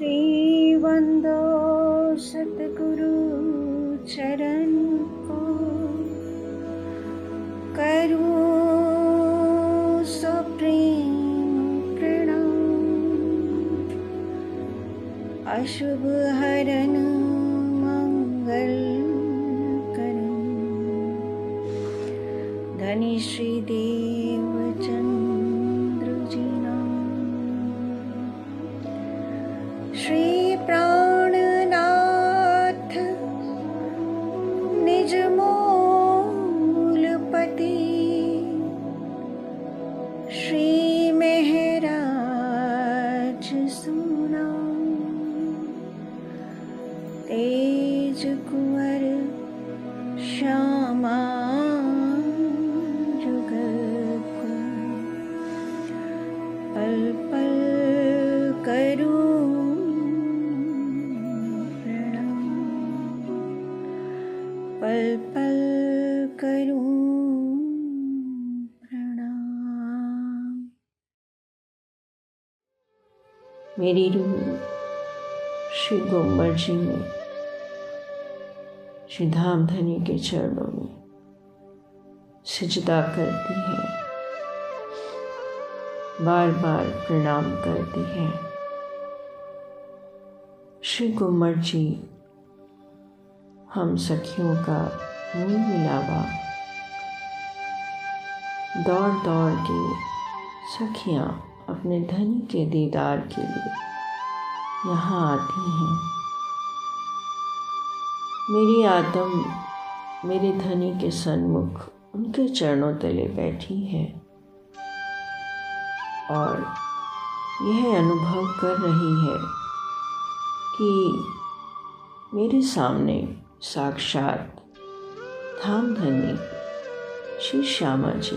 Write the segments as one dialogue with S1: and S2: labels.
S1: श्रीवंदो सतगुरु चरण को, करूं सप्रेम प्रणाम। अशुभ हरन मंगल करण, धनी श्री देव चंद्र जी नाम। श्री प्राणनाथ निज मूलपति, श्री महराज सुना। तेज कुंवर श्यामा जुगत को, पल पल करूं प्रणाम, पल पल करूं प्रणाम। मेरी रूह श्री गोम्बर जी में, श्री धाम धनी के चरणों में सिजदा करती है, बार बार प्रणाम करती है। श्री गोम्बर जी हम सखियों का मूल मिलावा, दौड़ दौड़ के सखियां अपने धनी के दीदार के लिए यहाँ आती हैं। मेरी आत्म मेरे धनी के सन्मुख उनके चरणों तले बैठी है और यह अनुभव कर रही है कि मेरे सामने साक्षात धाम धनी श्री श्यामा जी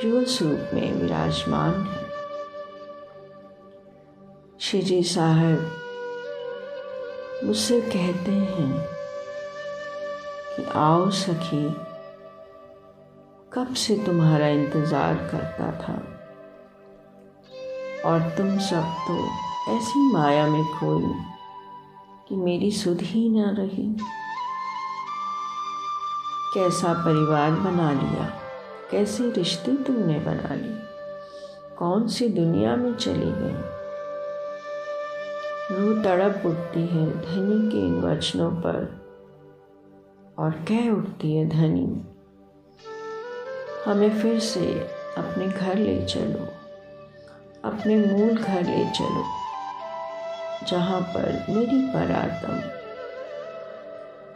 S1: युवा स्वरूप में विराजमान है। श्री जी साहब मुझसे कहते हैं कि आओ सखी, कब से तुम्हारा इंतज़ार करता था और तुम सब तो ऐसी माया में खोई कि मेरी सुध ही न रही। कैसा परिवार बना लिया, कैसे रिश्ते तुमने बना लिए, कौन सी दुनिया में चली गई। रूह तड़प उठती है धनी के इन वचनों पर और कह उठती है, धनी हमें फिर से अपने घर ले चलो, अपने मूल घर ले चलो, जहाँ पर मेरी परात्म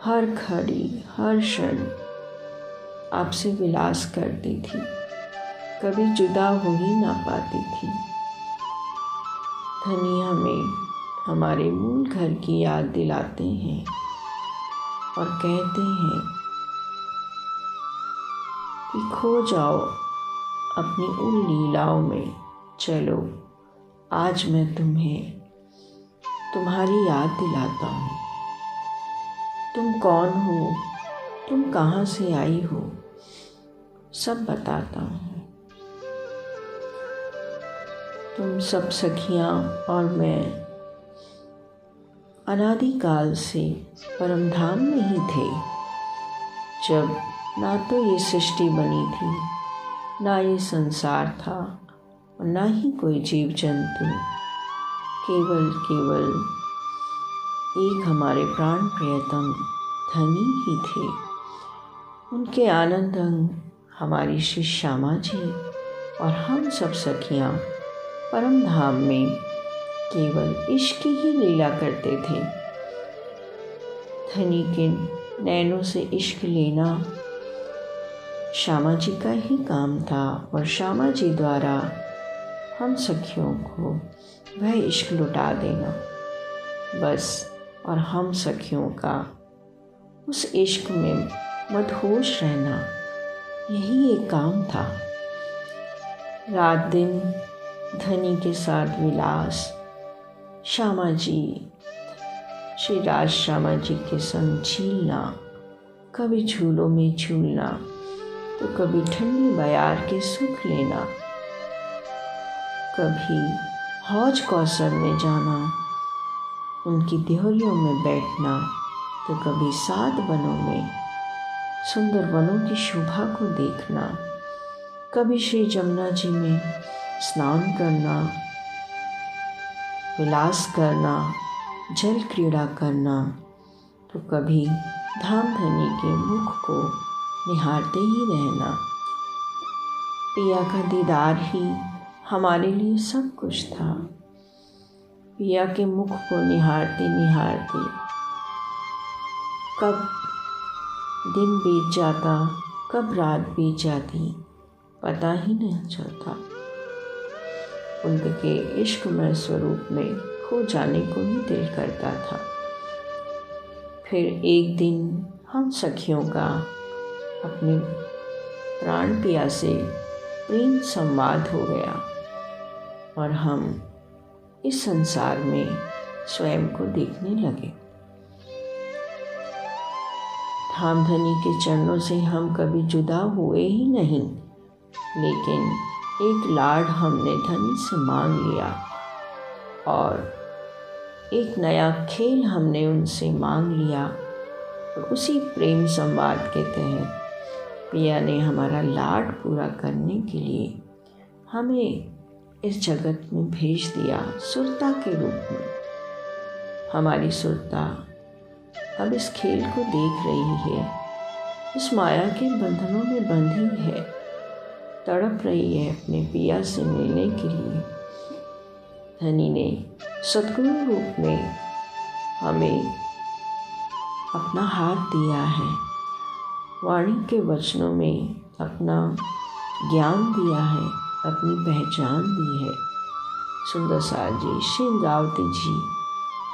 S1: हर घड़ी हर क्षण आपसे विलास करती थी, कभी जुदा हो ही ना पाती थी। धनी हमें हमारे मूल घर की याद दिलाते हैं और कहते हैं कि खो जाओ अपनी उन लीलाओं में, चलो आज मैं तुम्हें तुम्हारी याद दिलाता हूँ। तुम कौन हो, तुम कहाँ से आई हो, सब बताता हूँ। तुम सब सखियाँ और मैं अनादिकाल से परमधाम में ही थे, जब ना तो ये सृष्टि बनी थी, ना ये संसार था और ना ही कोई जीव जंतु। केवल एक हमारे प्राण प्रियतम धनी ही थे। उनके आनंद अंग हमारी श्री श्यामा जी और हम सब सखियाँ परम धाम में केवल इश्क की ही लीला करते थे। धनी के नैनों से इश्क लेना श्यामा जी का ही काम था और श्यामा जी द्वारा हम सखियों को वह इश्क लुटा देना, बस। और हम सखियों का उस इश्क में मदहोश रहना, यही एक काम था। रात दिन धनी के साथ विलास, श्यामा जी श्री राज श्यामा जी के संग झीलना, कभी झूलों में झूलना तो कभी ठंडी बयार के सुख लेना, कभी हौज कौसर में जाना उनकी देहरियों में बैठना, तो कभी 7 वनों में सुंदर वनों की शोभा को देखना, कभी श्री जमुना जी में स्नान करना, विलास करना, जल क्रीड़ा करना, तो कभी धामधनी के मुख को निहारते ही रहना। पिया का दीदार ही हमारे लिए सब कुछ था। पिया के मुख को निहारते निहारते कब दिन बीत जाता, कब रात बीत जाती, पता ही नहीं चलता। उनके इश्कमय स्वरूप में खो जाने को ही दिल करता था। फिर एक दिन हम सखियों का अपने प्राण पिया से प्रेम संवाद हो गया और हम इस संसार में स्वयं को देखने लगे। धामधनी के चरणों से हम कभी जुदा हुए ही नहीं, लेकिन एक लाड हमने धनी से मांग लिया और एक नया खेल हमने उनसे मांग लिया। और उसी प्रेम संवाद के तहत पिया ने हमारा लाड पूरा करने के लिए हमें इस जगत में भेज दिया सुरता के रूप में। हमारी सुरता अब इस खेल को देख रही है, इस माया के बंधनों में बंधी है, तड़प रही है अपने पिया से मिलने के लिए। धनी ने सद्गुरु रूप में हमें अपना हाथ दिया है, वाणी के वचनों में अपना ज्ञान दिया है, अपनी पहचान दी है। सुंदर सार जी, श्री इंद्रावती जी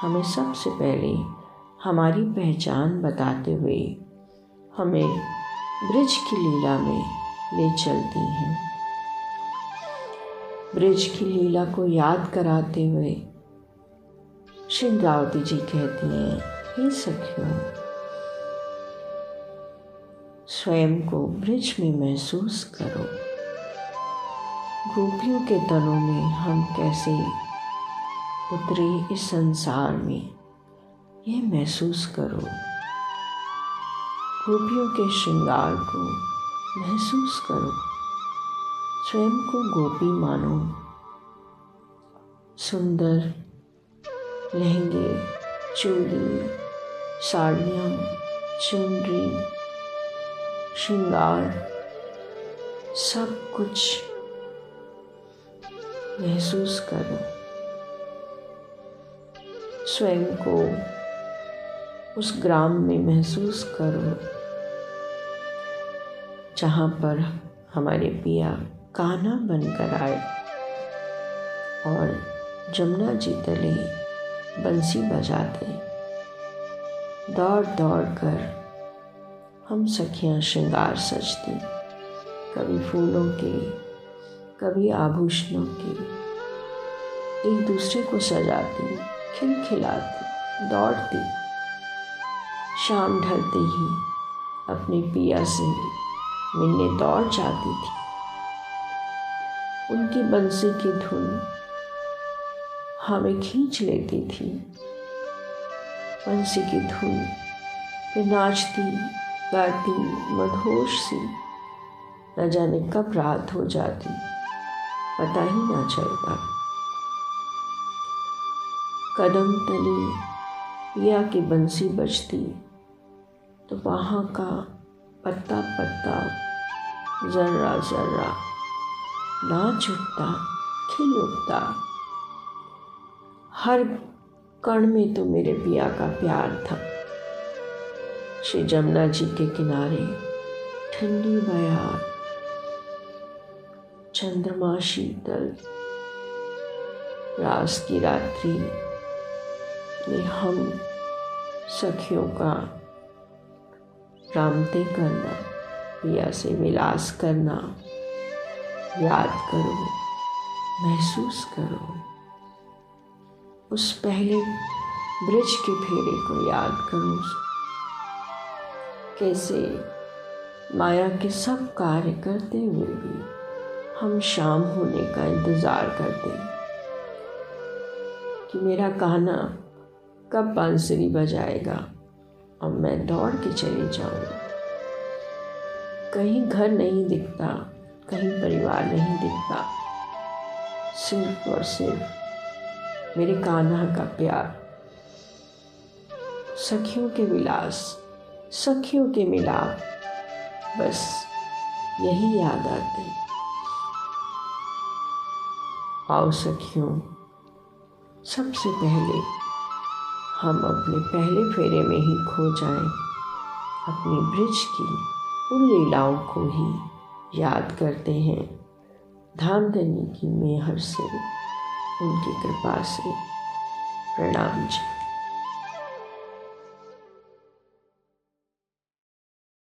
S1: हमें सबसे पहले हमारी पहचान बताते हुए हमें ब्रज की लीला में ले चलती हैं। ब्रज की लीला को याद कराते हुए श्री इंद्रावती जी कहती हैं, हे सखियों, स्वयं को ब्रज में महसूस करो। गोपियों के तनों में हम कैसे उतरे इस संसार में, यह महसूस करो। गोपियों के श्रृंगार को महसूस करो, स्वयं को गोपी मानो। सुंदर लहंगे, चूड़ी, साड़ियाँ, चुनरी, श्रृंगार, सब कुछ महसूस करो। स्वयं को उस ग्राम में महसूस करो जहाँ पर हमारे पिया कान्हा बनकर आए और जमुना जी तले बंसी बजाते। दौड़ दौड़ कर हम सखियाँ श्रृंगार सजती, कभी फूलों के, कभी आभूषणों के, एक दूसरे को सजाती, खिलखिलाती, दौड़ती। शाम ढलते ही अपने पिया से मिलने दौड़ जाती थी। उनकी बंसी की धुन हमें खींच लेती थी। बंसी की धुन पे नाचती गाती मदहोश सी, न जाने कब रात हो जाती, पता ही ना चलता। कदम तले पिया की बंसी बजती तो वहाँ का पत्ता पत्ता, जर्रा जर्रा नाच उठता, खिल उठता। हर कण में तो मेरे पिया का प्यार था। श्री जमुना जी के किनारे ठंडी बयार, चंद्रमा शीतल, रास की रात्रि में हम सखियों का रामते करना, पिया से विलास करना याद करो, महसूस करो। उस पहले ब्रज के फेरे को याद करो, कैसे माया के सब कार्य करते हुए भी हम शाम होने का इंतज़ार करते कि मेरा कान्हा कब बांसुरी बजाएगा और मैं दौड़ के चली जाऊँ। कहीं घर नहीं दिखता, कहीं परिवार नहीं दिखता, सिर्फ और सिर्फ मेरे कान्हा का प्यार, सखियों के विलास, सखियों के मिलाप, बस यही याद आते। आओ सखियों, सबसे पहले हम अपने पहले फेरे में ही खो जाएं, अपनी ब्रिज की उन लीलाओं को ही याद करते हैं। धामधनी की मेहर से, उनकी कृपा से प्रणाम जी।